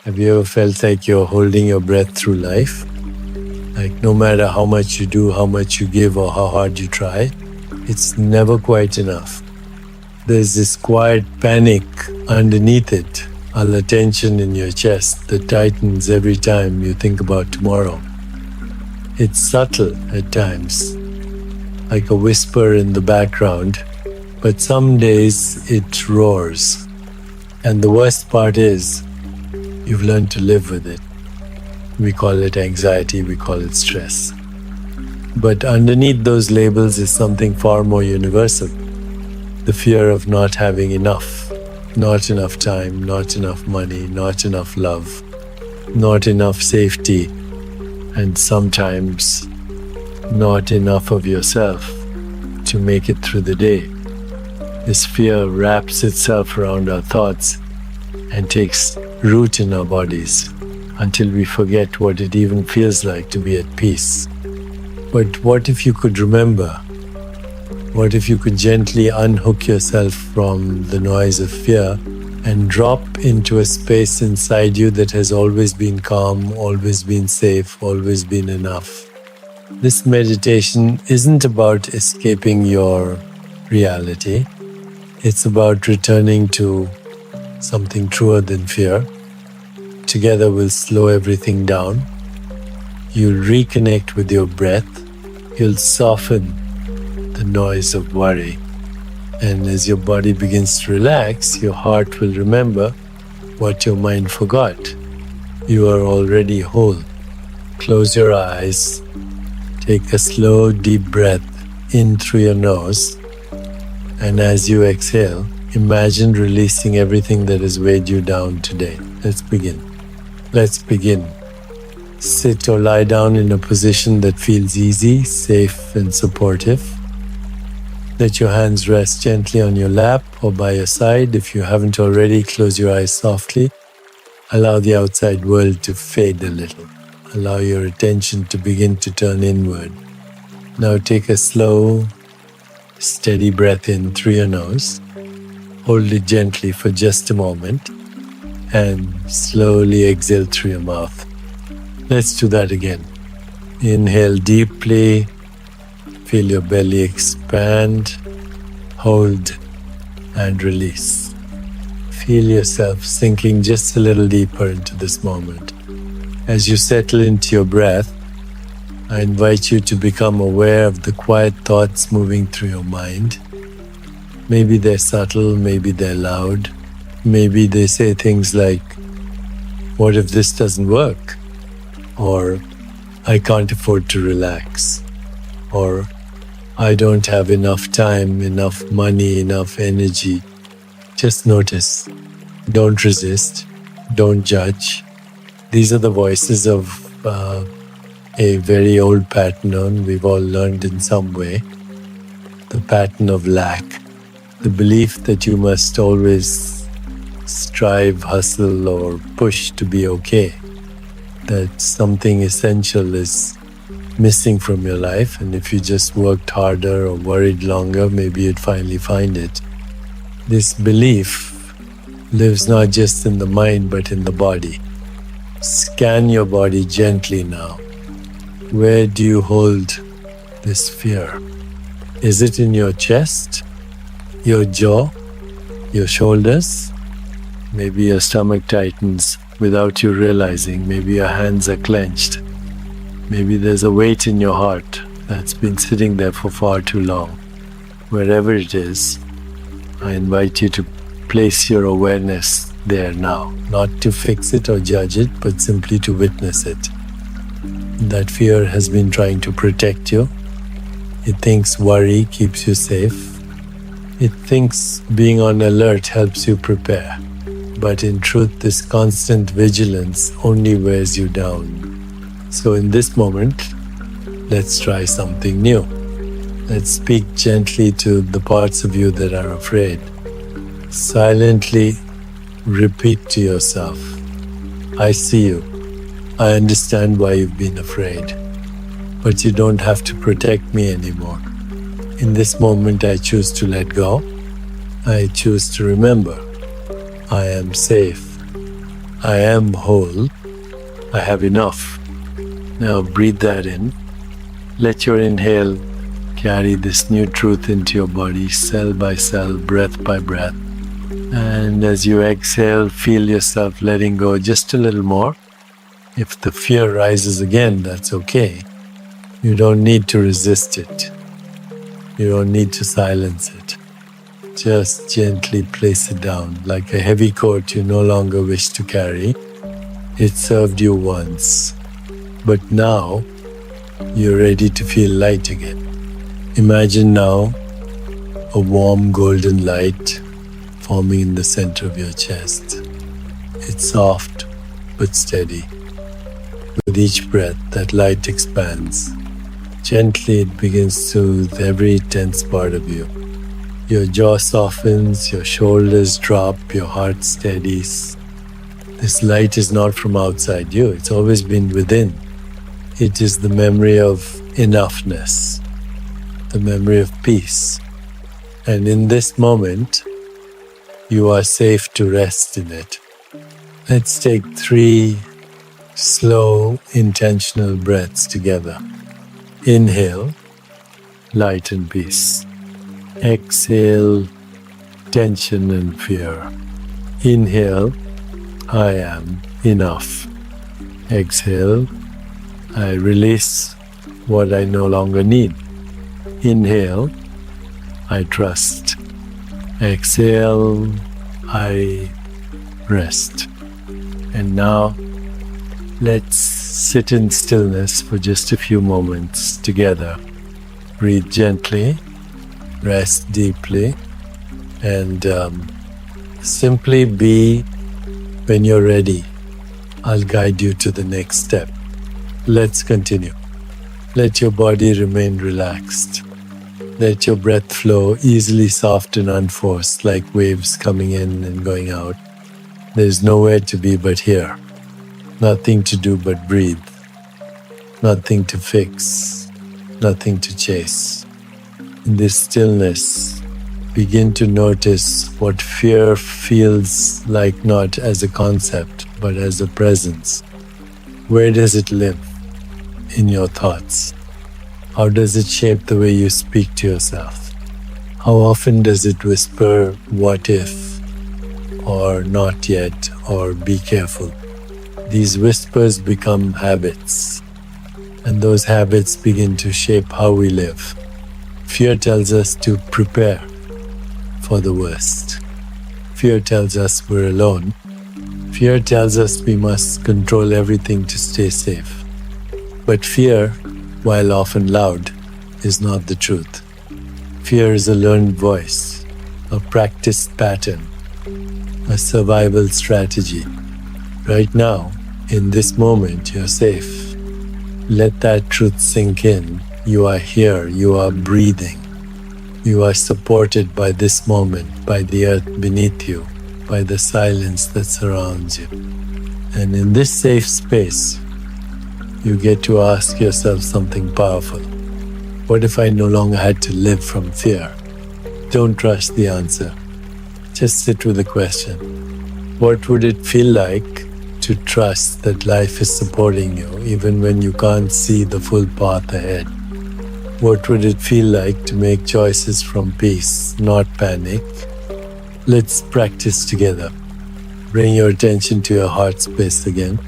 Have you ever felt like you're holding your breath through life? Like no matter how much you do, how much you give, or how hard you try, it's never quite enough. There's this quiet panic underneath it, all the tension in your chest that tightens every time you think about tomorrow. It's subtle at times, like a whisper in the background, but some days it roars. And the worst part is, you've learned to live with it. We call it anxiety, we call it stress. But underneath those labels is something far more universal. The fear of not having enough. Not enough time, not enough money, not enough love, not enough safety, and sometimes not enough of yourself to make it through the day. This fear wraps itself around our thoughts and takes root in our bodies until we forget what it even feels like to be at peace. But what if you could remember? What if you could gently unhook yourself from the noise of fear and drop into a space inside you that has always been calm, always been safe, always been enough? This meditation isn't about escaping your reality. It's about returning to something truer than fear. Together we'll slow everything down. You'll reconnect with your breath. You'll soften the noise of worry. And as your body begins to relax, your heart will remember what your mind forgot. You are already whole. Close your eyes. Take a slow, deep breath in through your nose. And as you exhale, imagine releasing everything that has weighed you down today. Let's begin. Sit or lie down in a position that feels easy, safe, and supportive. Let your hands rest gently on your lap or by your side. If you haven't already, close your eyes softly. Allow the outside world to fade a little. Allow your attention to begin to turn inward. Now take a slow, steady breath in through your nose. Hold it gently for just a moment and slowly exhale through your mouth. Let's do that again. Inhale deeply. Feel your belly expand. Hold and release. Feel yourself sinking just a little deeper into this moment. As you settle into your breath, I invite you to become aware of the quiet thoughts moving through your mind. Maybe they're subtle, maybe they're loud. Maybe they say things like, what if this doesn't work? Or, I can't afford to relax. Or, I don't have enough time, enough money, enough energy. Just notice. Don't resist. Don't judge. These are the voices of a very old pattern we've all learned in some way. The pattern of lack. The belief that you must always strive, hustle, or push to be okay. That something essential is missing from your life, and if you just worked harder or worried longer, maybe you'd finally find it. This belief lives not just in the mind but in the body. Scan your body gently now. Where do you hold this fear? Is it in your chest, your jaw, your shoulders? Maybe your stomach tightens without you realizing. Maybe your hands are clenched. Maybe there's a weight in your heart that's been sitting there for far too long. Wherever it is, I invite you to place your awareness there now, not to fix it or judge it, but simply to witness it. That fear has been trying to protect you. It thinks worry keeps you safe. It thinks being on alert helps you prepare. But in truth, this constant vigilance only wears you down. So in this moment, let's try something new. Let's speak gently to the parts of you that are afraid. Silently repeat to yourself, I see you. I understand why you've been afraid. But you don't have to protect me anymore. In this moment, I choose to let go. I choose to remember. I am safe. I am whole. I have enough. Now breathe that in. Let your inhale carry this new truth into your body, cell by cell, breath by breath. And as you exhale, feel yourself letting go just a little more. If the fear rises again, that's okay. You don't need to resist it. You don't need to silence it. Just gently place it down, like a heavy coat you no longer wish to carry. It served you once, but now you're ready to feel light again. Imagine now a warm golden light forming in the center of your chest. It's soft but steady. With each breath, that light expands. Gently, it begins to soothe every tense part of you. Your jaw softens, your shoulders drop, your heart steadies. This light is not from outside you, it's always been within. It is the memory of enoughness, the memory of peace. And in this moment, you are safe to rest in it. Let's take 3 slow, intentional breaths together. Inhale, light and peace. Exhale, tension and fear. Inhale, I am enough. Exhale, I release what I no longer need. Inhale, I trust. Exhale, I rest. And now, let's sit in stillness for just a few moments together. Breathe gently, rest deeply, and simply be. When you're ready, I'll guide you to the next step. Let's continue. Let your body remain relaxed. Let your breath flow easily, soft and unforced, like waves coming in and going out. There's nowhere to be but here. Nothing to do but breathe. Nothing to fix. Nothing to chase. In this stillness, begin to notice what fear feels like, not as a concept, but as a presence. Where does it live? In your thoughts. How does it shape the way you speak to yourself? How often does it whisper, what if, or not yet, or be careful? These whispers become habits, and those habits begin to shape how we live. Fear tells us to prepare for the worst. Fear tells us we're alone. Fear tells us we must control everything to stay safe. But fear, while often loud, is not the truth. Fear is a learned voice, a practiced pattern, a survival strategy. Right now, in this moment, you're safe. Let that truth sink in. You are here, you are breathing. You are supported by this moment, by the earth beneath you, by the silence that surrounds you. And in this safe space, you get to ask yourself something powerful. What if I no longer had to live from fear? Don't rush the answer. Just sit with the question. What would it feel like to trust that life is supporting you even when you can't see the full path ahead? What would it feel like to make choices from peace, not panic? Let's practice together. Bring your attention to your heart space again.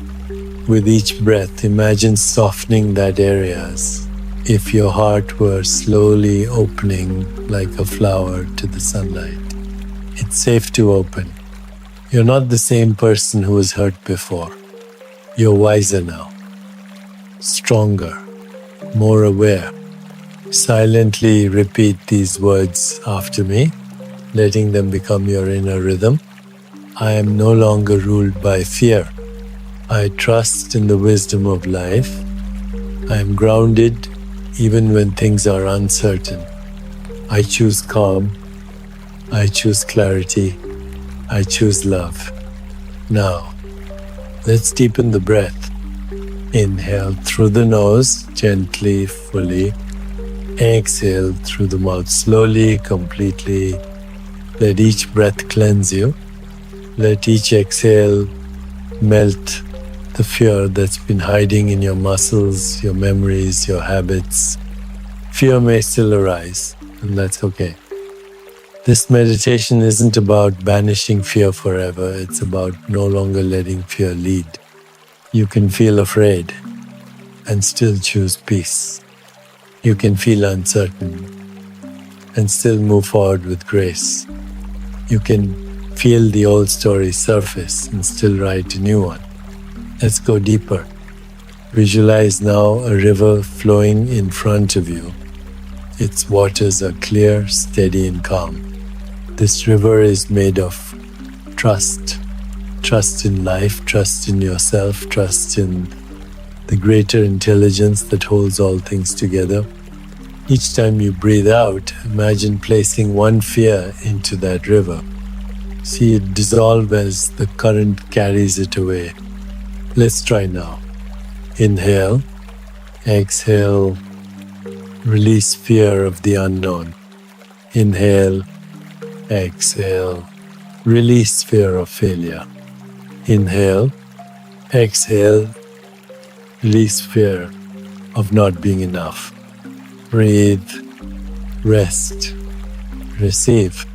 With each breath, imagine softening that area as if your heart were slowly opening like a flower to the sunlight. It's safe to open. You're not the same person who was hurt before. You're wiser now, stronger, more aware. Silently repeat these words after me, letting them become your inner rhythm. I am no longer ruled by fear. I trust in the wisdom of life. I am grounded even when things are uncertain. I choose calm. I choose clarity. I choose love. Now, let's deepen the breath. Inhale through the nose, gently, fully. Exhale through the mouth, slowly, completely. Let each breath cleanse you. Let each exhale melt the fear that's been hiding in your muscles, your memories, your habits. Fear may still arise, and that's okay. This meditation isn't about banishing fear forever. It's about no longer letting fear lead. You can feel afraid and still choose peace. You can feel uncertain and still move forward with grace. You can feel the old story surface and still write a new one. Let's go deeper. Visualize now a river flowing in front of you. Its waters are clear, steady, and calm. This river is made of trust. Trust in life, trust in yourself, trust in the greater intelligence that holds all things together. Each time you breathe out, imagine placing one fear into that river. See it dissolve as the current carries it away. Let's try now. Inhale, exhale, release fear of the unknown. Inhale, exhale, release fear of failure. Inhale, exhale, release fear of not being enough. Breathe, rest, receive.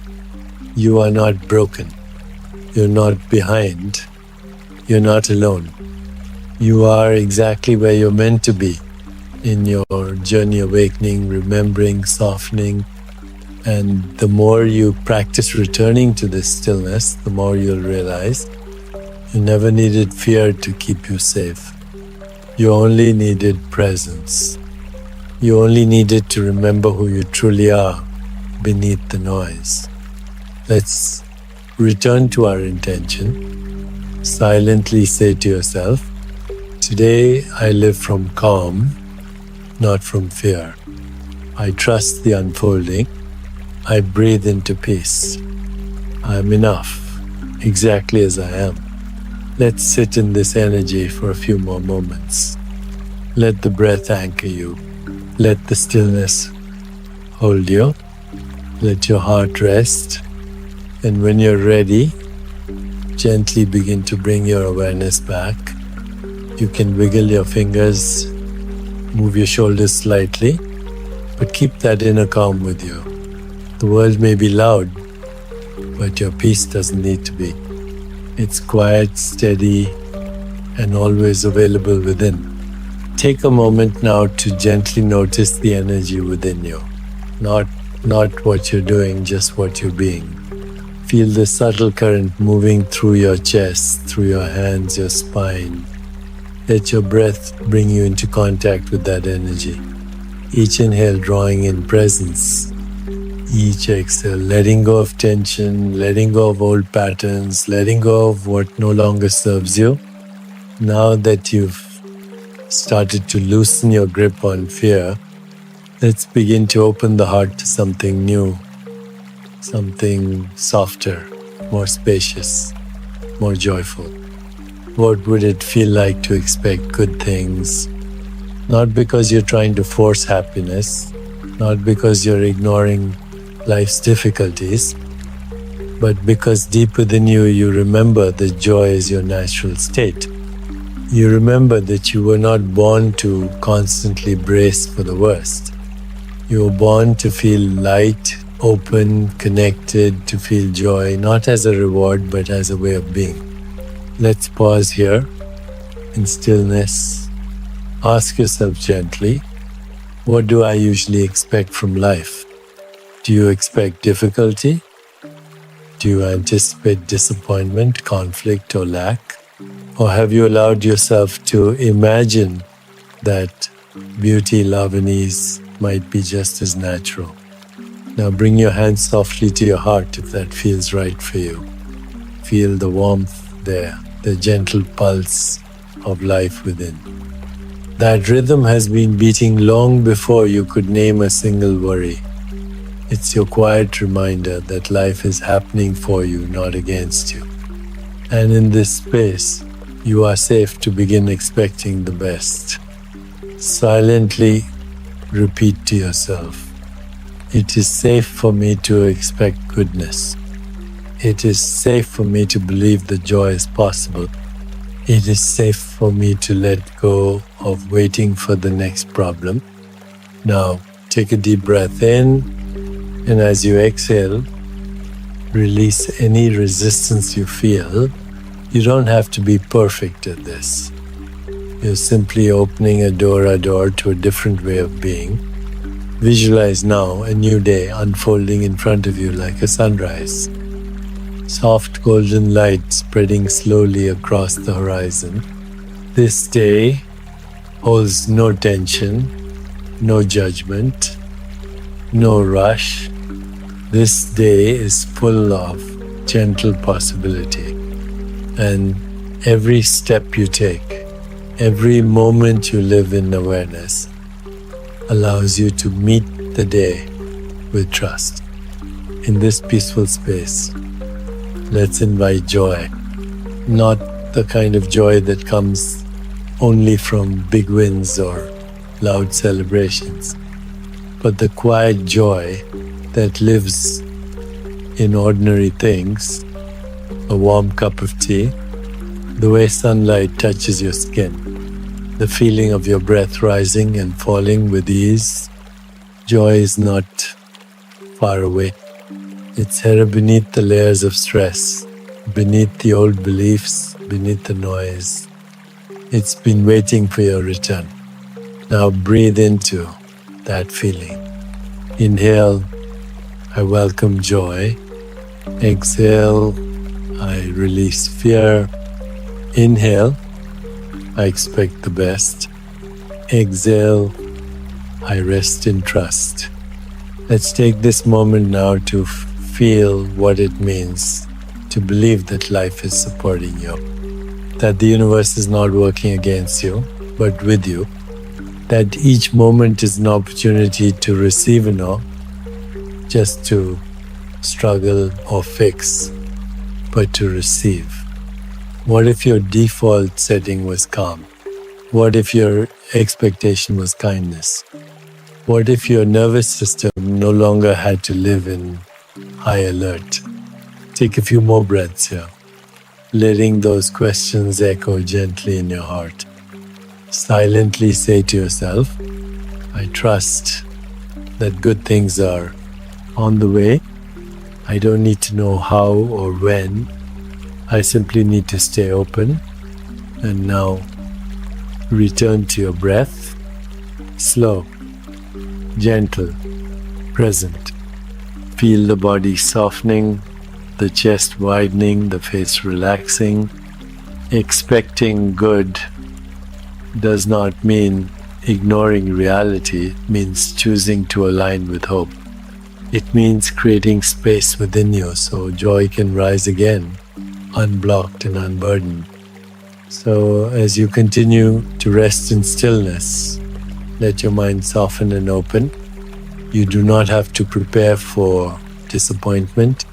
You are not broken. You're not behind. You're not alone. You are exactly where you're meant to be in your journey awakening, remembering, softening. And the more you practice returning to this stillness, the more you'll realize you never needed fear to keep you safe. You only needed presence. You only needed to remember who you truly are beneath the noise. Let's return to our intention. Silently say to yourself, today I live from calm, not from fear. I trust the unfolding. I breathe into peace. I am enough, exactly as I am. Let's sit in this energy for a few more moments. Let the breath anchor you. Let the stillness hold you. Let your heart rest. And when you're ready, gently begin to bring your awareness back. You can wiggle your fingers, move your shoulders slightly, but keep that inner calm with you. The world may be loud, but your peace doesn't need to be. It's quiet, steady, and always available within. Take a moment now to gently notice the energy within you. Not what you're doing, just what you're being. Feel the subtle current moving through your chest, through your hands, your spine. Let your breath bring you into contact with that energy. Each inhale drawing in presence. Each exhale letting go of tension, letting go of old patterns, letting go of what no longer serves you. Now that you've started to loosen your grip on fear, let's begin to open the heart to something new, something softer, more spacious, more joyful. What would it feel like to expect good things? Not because you're trying to force happiness, not because you're ignoring life's difficulties, but because deep within you, you remember that joy is your natural state. You remember that you were not born to constantly brace for the worst. You were born to feel light, open, connected, to feel joy, not as a reward, but as a way of being. Let's pause here in stillness. Ask yourself gently, what do I usually expect from life? Do you expect difficulty? Do you anticipate disappointment, conflict, or lack? Or have you allowed yourself to imagine that beauty, love, and ease might be just as natural? Now bring your hands softly to your heart if that feels right for you. Feel the warmth there, the gentle pulse of life within. That rhythm has been beating long before you could name a single worry. It's your quiet reminder that life is happening for you, not against you. And in this space, you are safe to begin expecting the best. Silently repeat to yourself, it is safe for me to expect goodness. It is safe for me to believe that joy is possible. It is safe for me to let go of waiting for the next problem. Now, take a deep breath in, and as you exhale, release any resistance you feel. You don't have to be perfect at this. You're simply opening a door to a different way of being. Visualize now a new day unfolding in front of you like a sunrise. Soft golden light spreading slowly across the horizon. This day holds no tension, no judgment, no rush. This day is full of gentle possibility. And every step you take, every moment you live in awareness allows you to meet the day with trust. In this peaceful space, let's invite joy, not the kind of joy that comes only from big wins or loud celebrations, but the quiet joy that lives in ordinary things, a warm cup of tea, the way sunlight touches your skin, the feeling of your breath rising and falling with ease. Joy is not far away. It's here beneath the layers of stress, beneath the old beliefs, beneath the noise. It's been waiting for your return. Now breathe into that feeling. Inhale, I welcome joy. Exhale, I release fear. Inhale, I expect the best. Exhale, I rest in trust. Let's take this moment now to feel what it means to believe that life is supporting you, that the universe is not working against you, but with you, that each moment is an opportunity to receive and not just to struggle or fix, but to receive. What if your default setting was calm? What if your expectation was kindness? What if your nervous system no longer had to live in high alert? Take a few more breaths here, letting those questions echo gently in your heart. Silently say to yourself, I trust that good things are on the way. I don't need to know how or when. I simply need to stay open. And now, return to your breath. Slow, gentle, present. Feel the body softening, the chest widening, the face relaxing. Expecting good does not mean ignoring reality. It means choosing to align with hope. It means creating space within you so joy can rise again, unblocked and unburdened. So as you continue to rest in stillness, let your mind soften and open. You do not have to prepare for disappointment.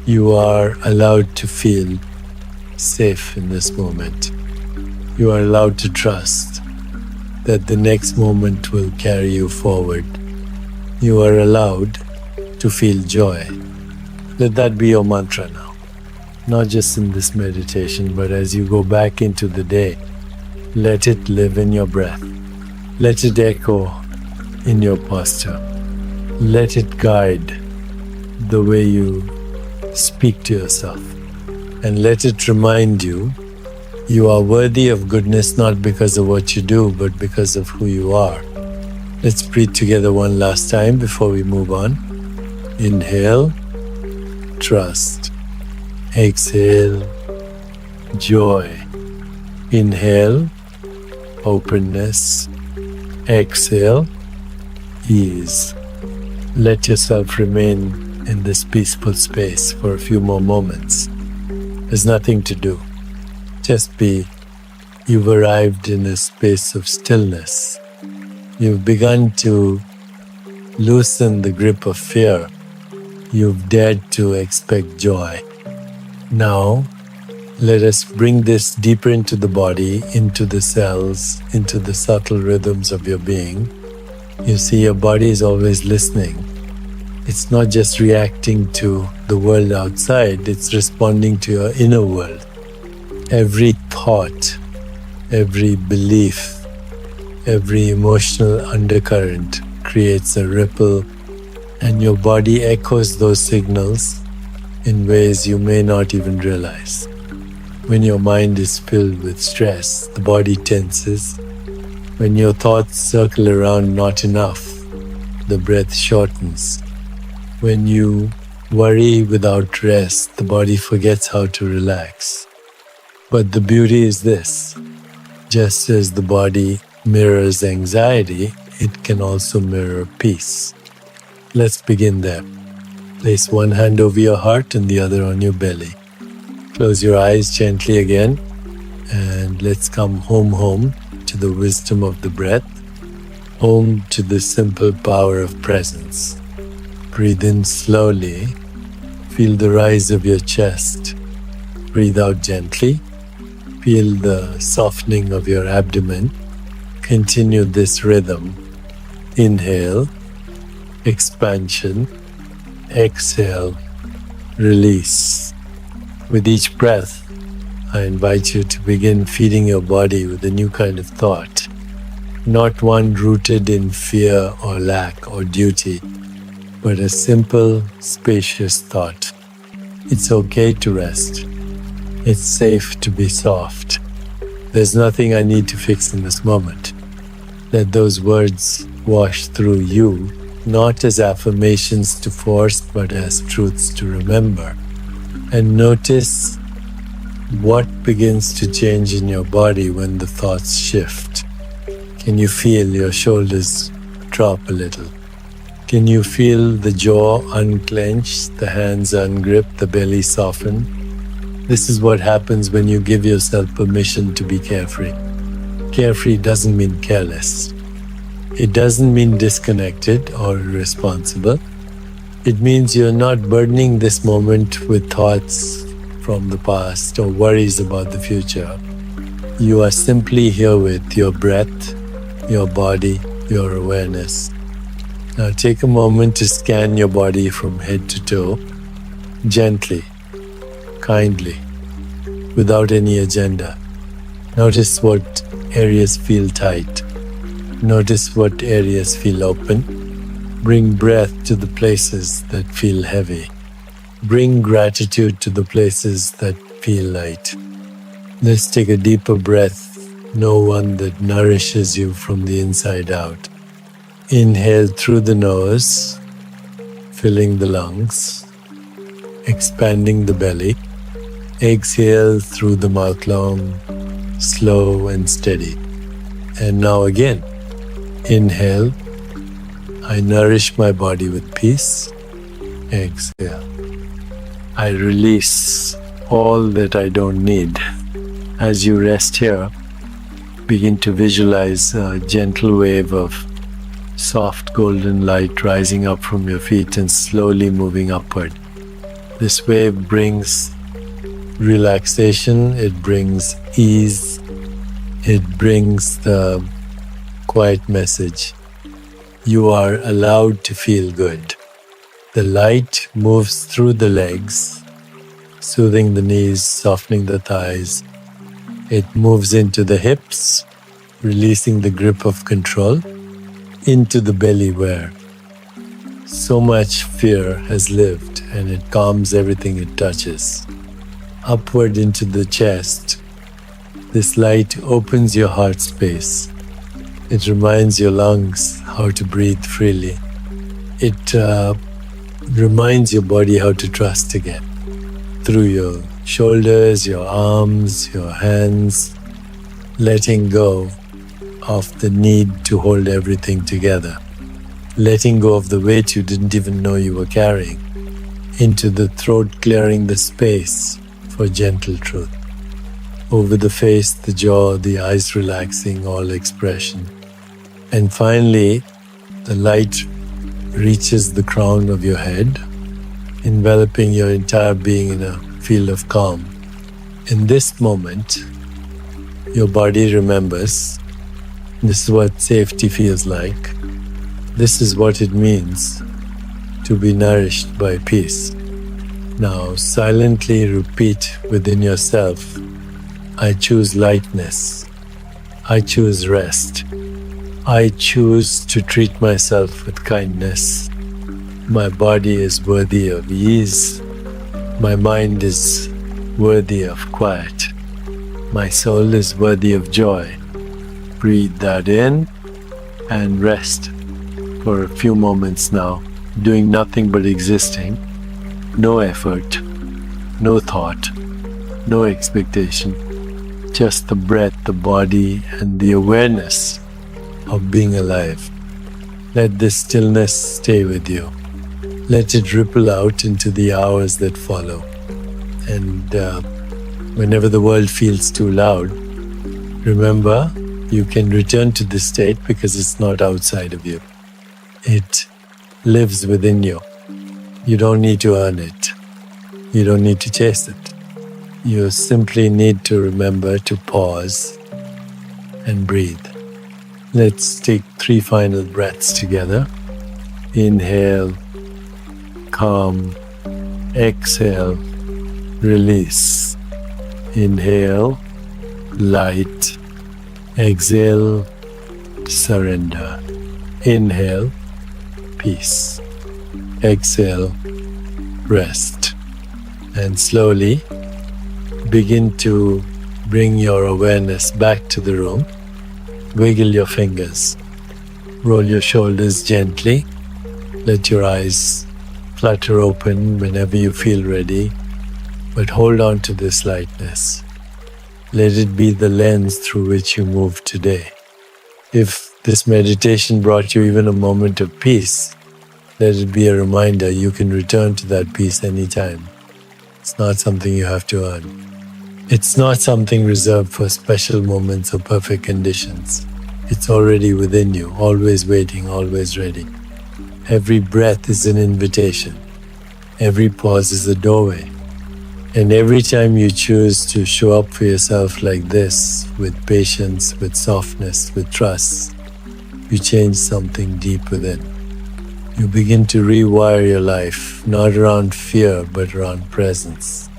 You are allowed to feel safe in this moment. You are allowed to trust that the next moment will carry you forward. You are allowed to feel joy. Let that be your mantra now. Not just in this meditation, but as you go back into the day, let it live in your breath. Let it echo in your posture. Let it guide the way you speak to yourself. And let it remind you, you are worthy of goodness not because of what you do, but because of who you are. Let's breathe together one last time before we move on. Inhale, trust. Exhale, joy. Inhale, openness. Exhale, ease. Let yourself remain in this peaceful space for a few more moments. There's nothing to do. Just be. You've arrived in a space of stillness. You've begun to loosen the grip of fear. You've dared to expect joy. Now, let us bring this deeper into the body, into the cells, into the subtle rhythms of your being. You see, your body is always listening. It's not just reacting to the world outside, it's responding to your inner world. Every thought, every belief, every emotional undercurrent creates a ripple, and your body echoes those signals in ways you may not even realize. When your mind is filled with stress, the body tenses. When your thoughts circle around not enough, the breath shortens. When you worry without rest, the body forgets how to relax. But the beauty is this: just as the body mirrors anxiety, it can also mirror peace. Let's begin there. Place one hand over your heart and the other on your belly. Close your eyes gently again, and let's come home to the wisdom of the breath, home to the simple power of presence. Breathe in slowly. Feel the rise of your chest. Breathe out gently. Feel the softening of your abdomen. Continue this rhythm. Inhale, expansion, exhale, release. With each breath, I invite you to begin feeding your body with a new kind of thought, not one rooted in fear or lack or duty, but a simple, spacious thought. It's okay to rest. It's safe to be soft. There's nothing I need to fix in this moment. Let those words wash through you, not as affirmations to force, but as truths to remember. And notice what begins to change in your body when the thoughts shift. Can you feel your shoulders drop a little? Can you feel the jaw unclench, the hands ungrip, the belly soften? This is what happens when you give yourself permission to be carefree. Carefree doesn't mean careless. It doesn't mean disconnected or irresponsible. It means you're not burdening this moment with thoughts from the past or worries about the future. You are simply here with your breath, your body, your awareness. Now take a moment to scan your body from head to toe, gently, kindly, without any agenda. Notice what areas feel tight. Notice what areas feel open. Bring breath to the places that feel heavy. Bring gratitude to the places that feel light. Let's take a deeper breath, know one that nourishes you from the inside out. Inhale through the nose, filling the lungs, expanding the belly. Exhale through the mouth long, slow and steady. And now again, inhale. I nourish my body with peace. Exhale. I release all that I don't need. As you rest here, begin to visualize a gentle wave of soft golden light rising up from your feet and slowly moving upward. This wave brings relaxation, it brings ease, it brings the quiet message. You are allowed to feel good. The light moves through the legs, soothing the knees, softening the thighs. It moves into the hips, releasing the grip of control, into the belly where so much fear has lived, and it calms everything it touches. Upward into the chest. This light opens your heart space. It reminds your lungs how to breathe freely. It reminds your body how to trust again. Through your shoulders, your arms, your hands, letting go of the need to hold everything together. Letting go of the weight you didn't even know you were carrying. Into the throat, clearing the space for gentle truth. Over the face, the jaw, the eyes relaxing, all expression. And finally, the light reaches the crown of your head, enveloping your entire being in a field of calm. In this moment, your body remembers this is what safety feels like. This is what it means to be nourished by peace. Now silently repeat within yourself, I choose lightness. I choose rest. I choose to treat myself with kindness. My body is worthy of ease. My mind is worthy of quiet. My soul is worthy of joy. Breathe that in and rest for a few moments now, doing nothing but existing. No effort, no thought, no expectation. Just the breath, the body, and the awareness of being alive. Let this stillness stay with you. Let it ripple out into the hours that follow. And whenever the world feels too loud, remember, you can return to this state because it's not outside of you. It lives within you. You don't need to earn it. You don't need to chase it. You simply need to remember to pause and breathe. Let's take 3 final breaths together. Inhale, calm. Exhale, release. Inhale, light. Exhale, surrender. Inhale, peace. Exhale, rest. And slowly begin to bring your awareness back to the room. Wiggle your fingers. Roll your shoulders gently. Let your eyes flutter open whenever you feel ready. But hold on to this lightness. Let it be the lens through which you move today. If this meditation brought you even a moment of peace, let it be a reminder you can return to that peace anytime. It's not something you have to earn. It's not something reserved for special moments or perfect conditions. It's already within you, always waiting, always ready. Every breath is an invitation. Every pause is a doorway. And every time you choose to show up for yourself like this, with patience, with softness, with trust, you change something deep within. You begin to rewire your life, not around fear, but around presence,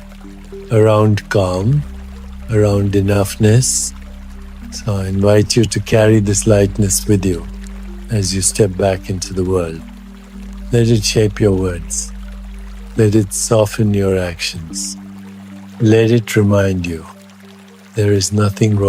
around calm, around enoughness. So I invite you to carry this lightness with you as you step back into the world. Let it shape your words. Let it soften your actions. Let it remind you there is nothing wrong